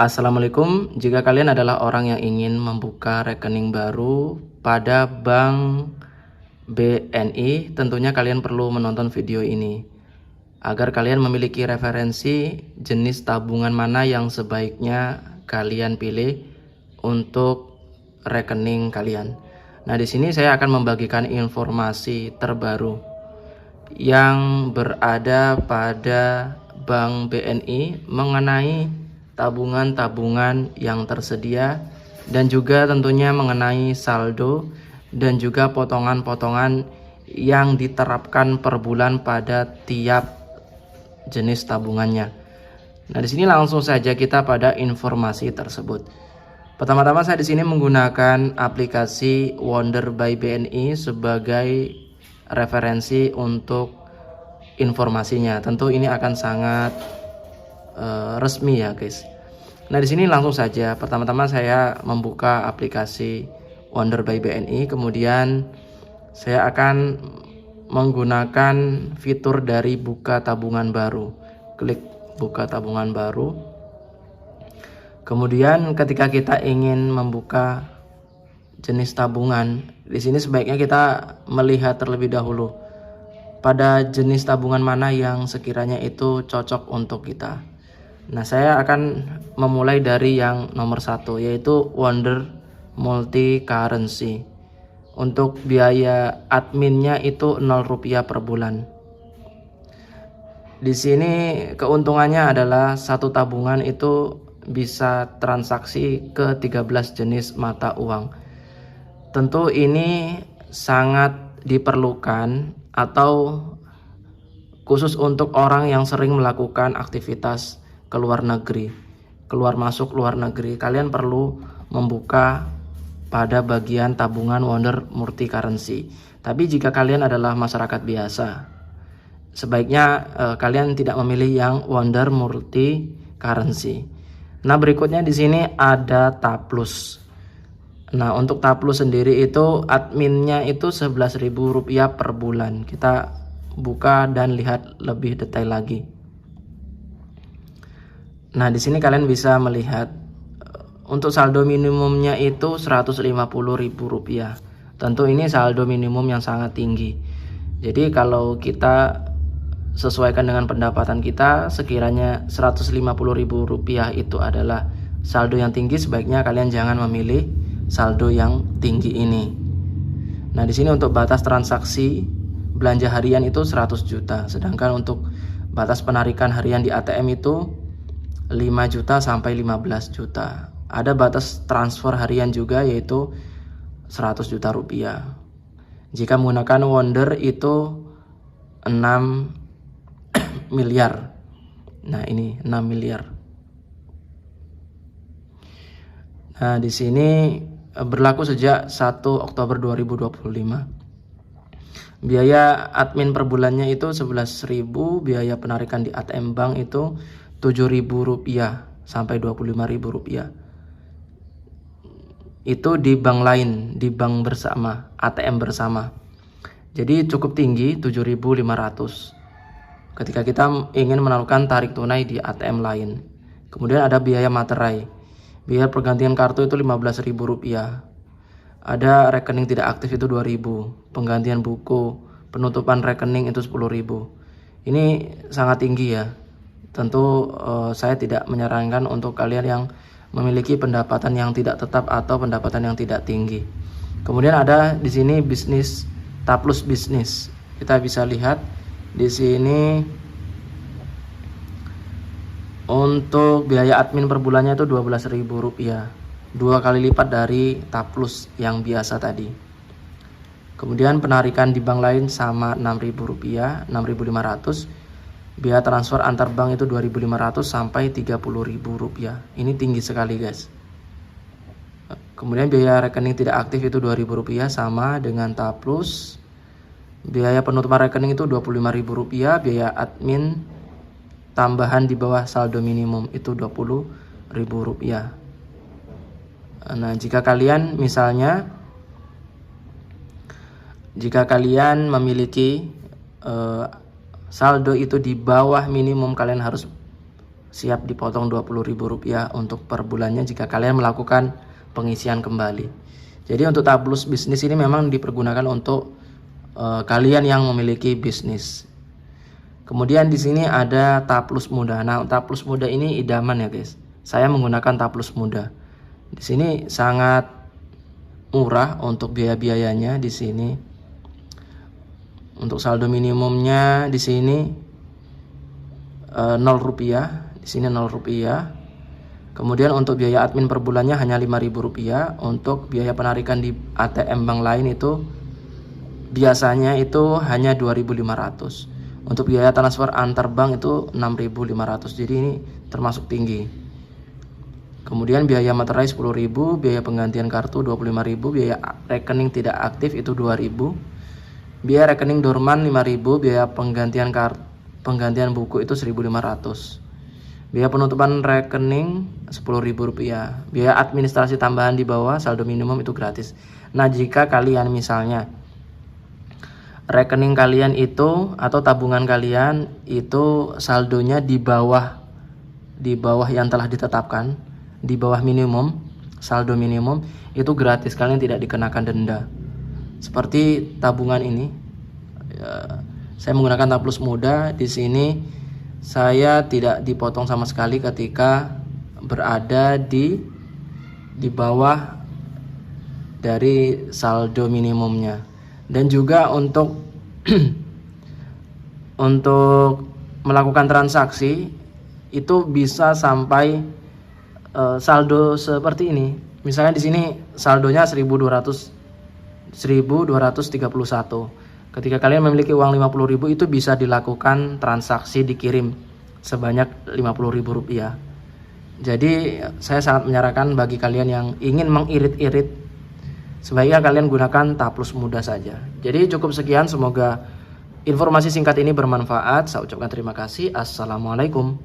Assalamualaikum, jika kalian adalah orang yang ingin membuka rekening baru pada Bank BNI, tentunya kalian perlu menonton video ini agar kalian memiliki referensi jenis tabungan mana yang sebaiknya kalian pilih untuk rekening kalian. Nah, di sini saya akan membagikan informasi terbaru yang berada pada Bank BNI mengenai tabungan-tabungan yang tersedia dan juga tentunya mengenai saldo dan juga potongan-potongan yang diterapkan per bulan pada tiap jenis tabungannya. Nah, di sini langsung saja kita pada informasi tersebut. Pertama-tama saya di sini menggunakan aplikasi Wonder by BNI sebagai referensi untuk informasinya. Tentu ini akan sangat resmi ya guys. Nah, di sini langsung saja pertama-tama saya membuka aplikasi Wonder by BNI, kemudian saya akan menggunakan fitur dari buka tabungan baru. Klik buka tabungan baru. Kemudian ketika kita ingin membuka jenis tabungan, di sini sebaiknya kita melihat terlebih dahulu pada jenis tabungan mana yang sekiranya itu cocok untuk kita. Nah, saya akan memulai dari yang nomor 1, yaitu Wonder Multi Currency. Untuk biaya adminnya itu Rp0 per bulan. Di sini keuntungannya adalah satu tabungan itu bisa transaksi ke 13 jenis mata uang. Tentu ini sangat diperlukan atau khusus untuk orang yang sering melakukan aktivitas ke luar negeri, keluar masuk luar negeri. Kalian perlu membuka pada bagian tabungan Wonder Multi Currency. Tapi jika kalian adalah masyarakat biasa, sebaiknya kalian tidak memilih yang Wonder Multi Currency. Nah, berikutnya di sini ada Taplus. Nah, untuk Taplus sendiri itu adminnya itu Rp11.000 per bulan. Kita buka dan lihat lebih detail lagi. Nah, di sini kalian bisa melihat untuk saldo minimumnya itu Rp150.000. Tentu ini saldo minimum yang sangat tinggi. Jadi kalau kita sesuaikan dengan pendapatan kita, sekiranya Rp150.000 itu adalah saldo yang tinggi, sebaiknya kalian jangan memilih saldo yang tinggi ini. Nah, di sini untuk batas transaksi belanja harian itu 100 juta, sedangkan untuk batas penarikan harian di ATM itu 5 juta sampai 15 juta. Ada batas transfer harian juga, yaitu Rp100 juta. Jika menggunakan Wonder itu 6 miliar. Nah, ini 6 miliar. Nah, di sini berlaku sejak 1 Oktober 2025. Biaya admin per bulannya itu 11.000, biaya penarikan di ATM bank itu Rp7.000 sampai Rp25.000. Itu di bank lain, di bank bersama, ATM bersama. Jadi cukup tinggi, 7.500 ketika kita ingin melakukan tarik tunai di ATM lain. Kemudian ada biaya materai. Biaya pergantian kartu itu Rp15.000. Ada rekening tidak aktif itu 2.000. Penggantian buku, penutupan rekening itu 10.000. Ini sangat tinggi ya. Tentu saya tidak menyarankan untuk kalian yang memiliki pendapatan yang tidak tetap atau pendapatan yang tidak tinggi. Kemudian ada di sini bisnis, Taplus bisnis. Kita bisa lihat di sini untuk biaya admin per bulannya itu Rp12.000, 2 kali lipat dari Taplus yang biasa tadi. Kemudian penarikan di bank lain sama Rp6.000, 6.500. Biaya transfer antar bank itu Rp2.500 sampai Rp30.000. Ini tinggi sekali guys. Kemudian biaya rekening tidak aktif itu Rp2.000 sama dengan Taplus. Biaya penutupan rekening itu Rp25.000. Biaya admin tambahan di bawah saldo minimum itu Rp20.000. Nah, jika kalian memiliki saldo itu di bawah minimum, kalian harus siap dipotong Rp20.000 untuk per bulannya jika kalian melakukan pengisian kembali. Jadi untuk tablus bisnis ini memang dipergunakan untuk kalian yang memiliki bisnis. Kemudian di sini ada taplus muda. Nah, taplus muda ini idaman ya guys. Saya menggunakan taplus muda. Di sini sangat murah untuk biaya-biayanya di sini. Untuk saldo minimumnya di sini Rp0. Di sini Rp0. Kemudian untuk biaya admin per bulannya hanya Rp5.000. Untuk biaya penarikan di ATM bank lain itu biasanya itu hanya Rp2.500. Untuk biaya transfer antar bank itu Rp6.500. Jadi ini termasuk tinggi. Kemudian biaya materai Rp10.000, biaya penggantian kartu Rp25.000, biaya rekening tidak aktif itu Rp2.000, biaya rekening dorman Rp5.000, biaya penggantian buku itu Rp1.500. Biaya penutupan rekening Rp10.000. Biaya administrasi tambahan di bawah saldo minimum itu gratis. Nah, jika kalian misalnya rekening kalian itu atau tabungan kalian itu saldonya di bawah yang telah ditetapkan, di bawah minimum, saldo minimum, itu gratis, kalian tidak dikenakan denda. Seperti tabungan ini, saya menggunakan taplus muda. Di sini saya tidak dipotong sama sekali ketika berada di bawah dari saldo minimumnya. Dan juga untuk untuk melakukan transaksi itu bisa sampai saldo seperti ini. Misalnya di sini saldonya 1.231. Ketika kalian memiliki uang Rp50.000 itu bisa dilakukan transaksi dikirim sebanyak Rp50.000. Jadi saya sangat menyarankan bagi kalian yang ingin mengirit-irit, sebaiknya kalian gunakan taplus muda saja. Jadi cukup sekian, semoga informasi singkat ini bermanfaat. Saya ucapkan terima kasih. Assalamualaikum.